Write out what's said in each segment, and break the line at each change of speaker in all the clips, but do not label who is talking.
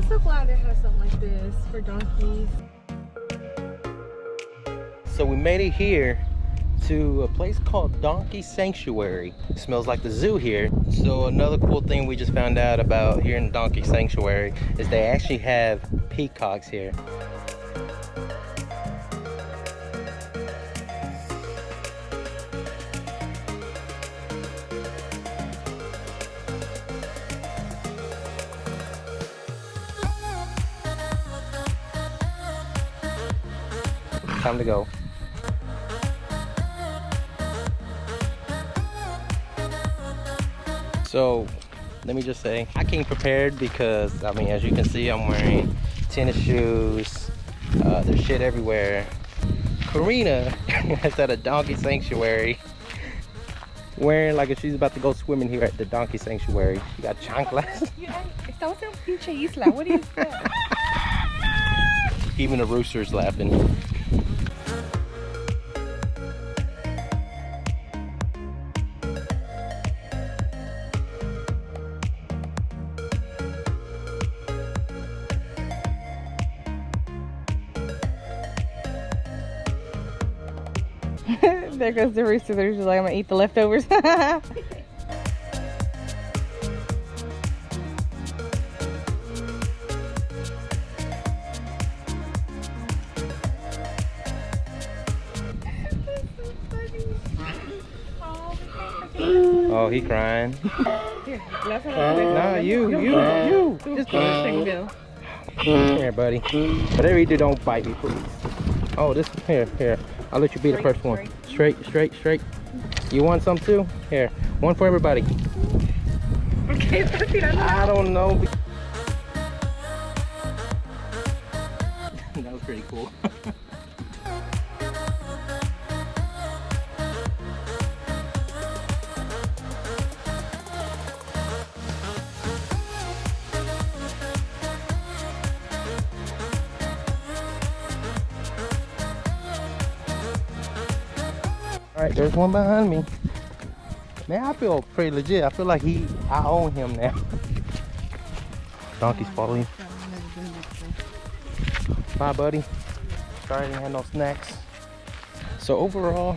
so glad it has something like this for donkeys.
So we made it here to a place called Donkey Sanctuary. It smells like the zoo here. So another cool thing we just found out about here in Donkey Sanctuary is they actually have peacocks here. Time to go. So let me just say, I came prepared because, I mean, as you can see, I'm wearing tennis shoes. There's shit everywhere. Karina is at a donkey sanctuary wearing like if she's about to go swimming here at the donkey sanctuary. She got chanclas.
Estamos en pinche isla. What is that?
Even the rooster's laughing.
There goes the rooster. They're just like, I'm gonna eat the leftovers.
Oh, he crying.
Here,
Nah, you. Just
Bill.
come here, buddy. Whatever you do, don't bite me, please. Oh, this here. I'll let you be the first one. Straight. You want some too? Here, one for everybody.
Okay,
I don't know. That was pretty cool. All right, there's one behind me. Man, I feel pretty legit. I feel like I own him now. Donkey's following. Bye, buddy. Sorry I didn't have no snacks. So overall,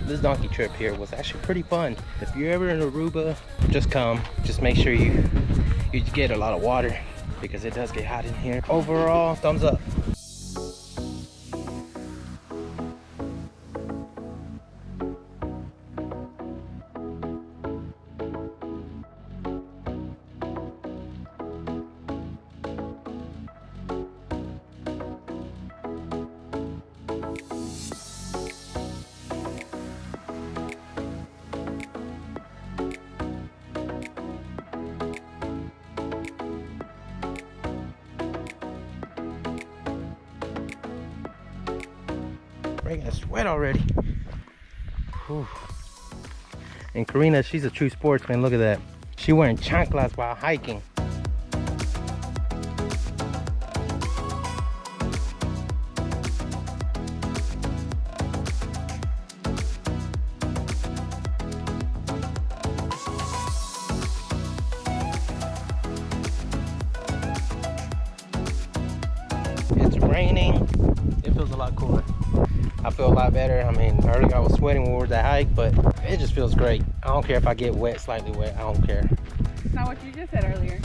this donkey trip here was actually pretty fun. If you're ever in Aruba, just come. Just make sure you get a lot of water because it does get hot in here. Overall, thumbs up. Breaking a sweat already. Whew. And Karina, she's a true sportsman. Look at that. She wearing chanclas while hiking. It's raining. It feels a lot cooler. I feel a lot better. I mean, earlier I was sweating when we were at the hike, but it just feels great. I don't care if I get wet, slightly wet. I don't care.
It's not what you just said earlier.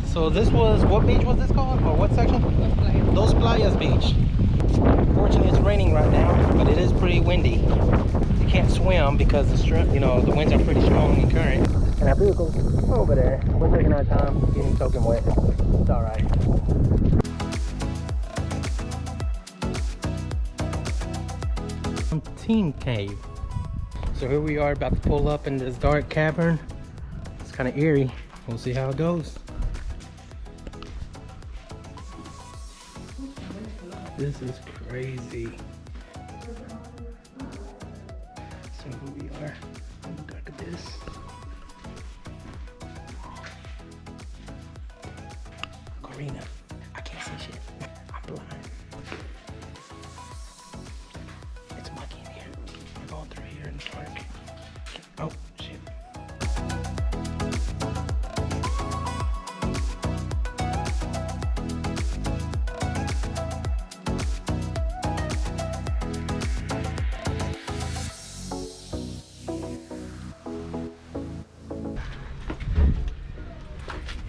So this was, what beach was this called? Or what section? Dos Playas Beach. Fortunately, it's raining right now, but it is pretty windy. You can't swim because the winds are pretty strong in current. And our vehicle's over there. We're taking our time, getting soaking wet. It's all right. Team Cave. So here we are about to pull up in this dark cavern. It's kind of eerie. We'll see how it goes. This is crazy. So who we are. Look at this. Karina. I can't see shit. I'm blind. It's muggy in here. We're going through here in the park. Oh, shit.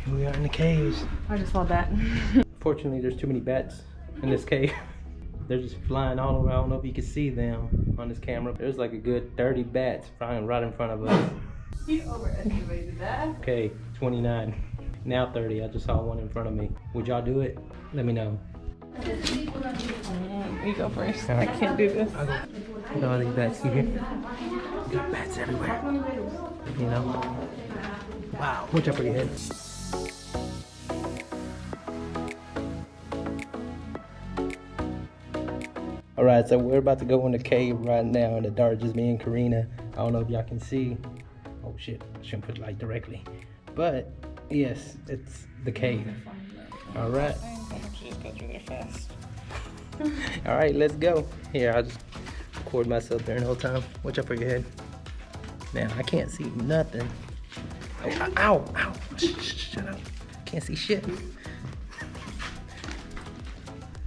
Here we are in the caves.
I just saw that.
Fortunately, there's too many bats in this cave. They're just flying all over. I don't know if you can see them on this camera. There's like a good 30 bats flying right in front of us.
You overestimated that.
Okay, 29. Now 30. I just saw one in front of me. Would y'all do it? Let me know.
You go first.
All right.
I can't do this.
I'll go. Look at all these bats here. You got bats everywhere. You know? Wow. Watch out for your head. All right, so we're about to go in the cave right now in the dark, just me and Karina. I don't know if y'all can see. Oh shit, I shouldn't put light directly. But yes, it's the cave. All right.
Just go through there fast.
All right, let's go. Here, I'll just record myself during the whole time. Watch out for your head. Now, I can't see nothing. Oh, ow, ow. Shut up. Can't see shit.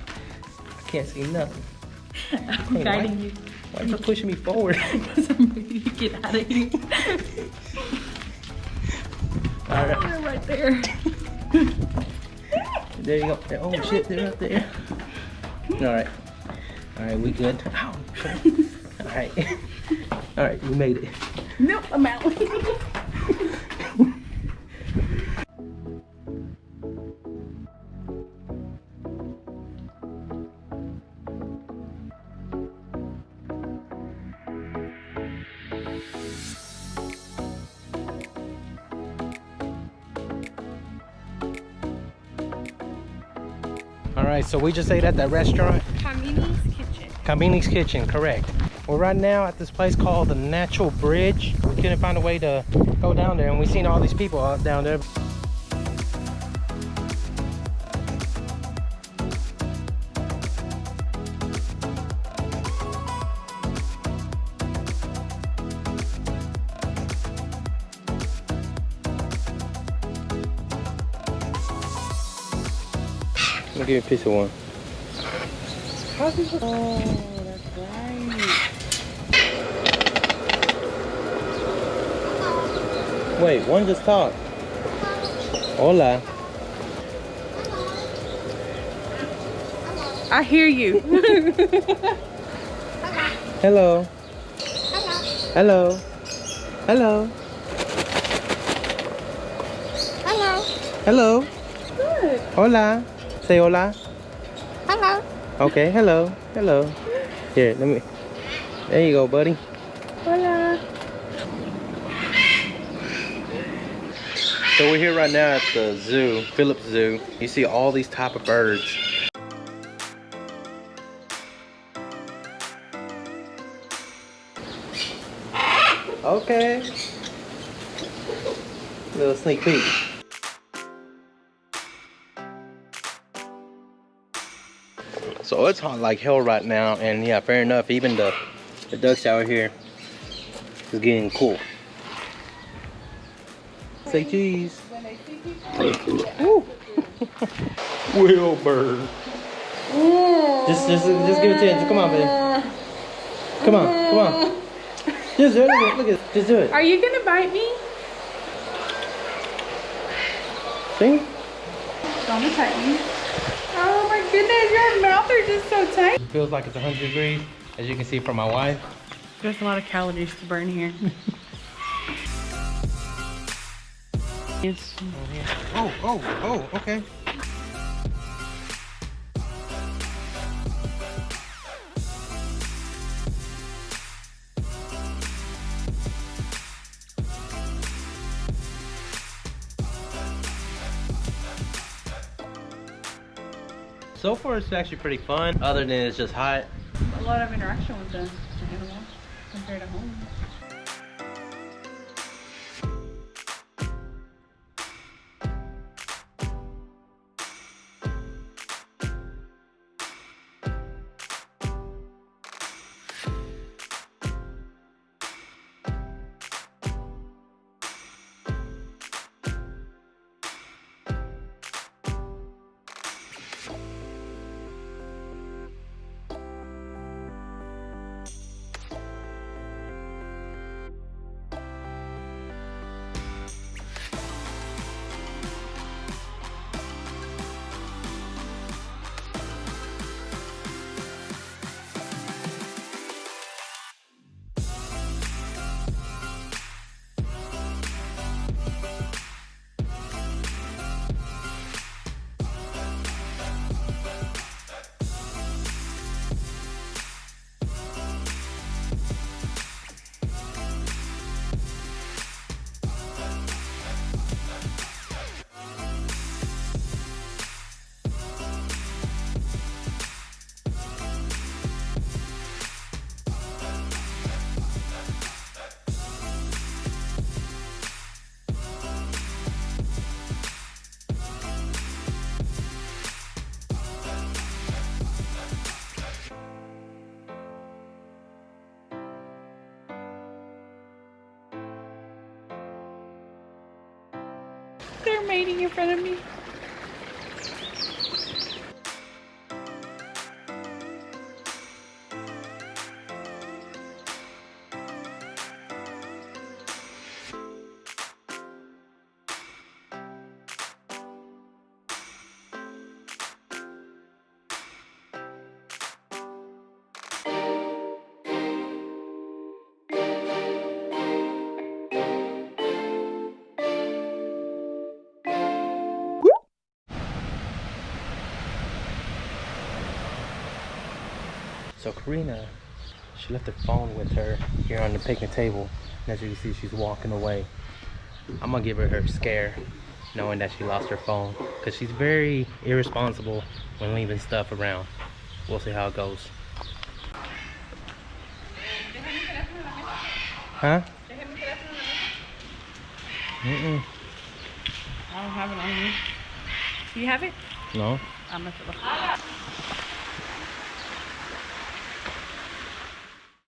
I can't see nothing.
I'm guiding you.
Why are you pushing me forward?
Because I'm ready to get out of here.
All right.
Oh, they're right there.
There you go. Oh shit, they're up there. All right. All right, we good. Ow. All right. All right, we made it.
Nope, I'm out.
All right, so we just ate at that restaurant.
Kamini's Kitchen.
Kamini's Kitchen, correct. We're right now at this place called the Natural Bridge. We couldn't find a way to go down there, and we seen all these people out down there. Let me give you a piece of one.
Oh, that's right.
Wait, one just talked. Hola.
I hear you.
Hello. Hello. Hello.
Hello.
Hello.
Good.
Hola. Say hola.
Hello.
Okay, hello. Hello. Here, let me. There you go, buddy.
Hola.
So we're here right now at the zoo, Phillips Zoo. You see all these type of birds. Okay. Little sneak peek. So it's hot like hell right now, and yeah, fair enough. Even the ducks out here is getting cool. Say cheese. Woo. Wilbur. Just give it to him. Come on, baby. Come on. Just do it. Look at it. Just do it.
Are you gonna bite me?
See?
Don't bite me. Oh my goodness, your mouth are just so tight.
It feels like it's 100 degrees, as you can see from my wife.
There's a lot of calories to burn here. It's
Oh, okay. So far, it's actually pretty fun, other than it's just hot.
a lot of interaction with the animals compared to home. They're mating in front of me.
So Karina, she left her phone with her here on the picnic table. And as you can see, she's walking away. I'm gonna give her scare, knowing that she lost her phone. Because she's very irresponsible when leaving stuff around. We'll see how it goes. Huh? Mm-mm.
I don't have it on me. Do you have it?
No.
I'm gonna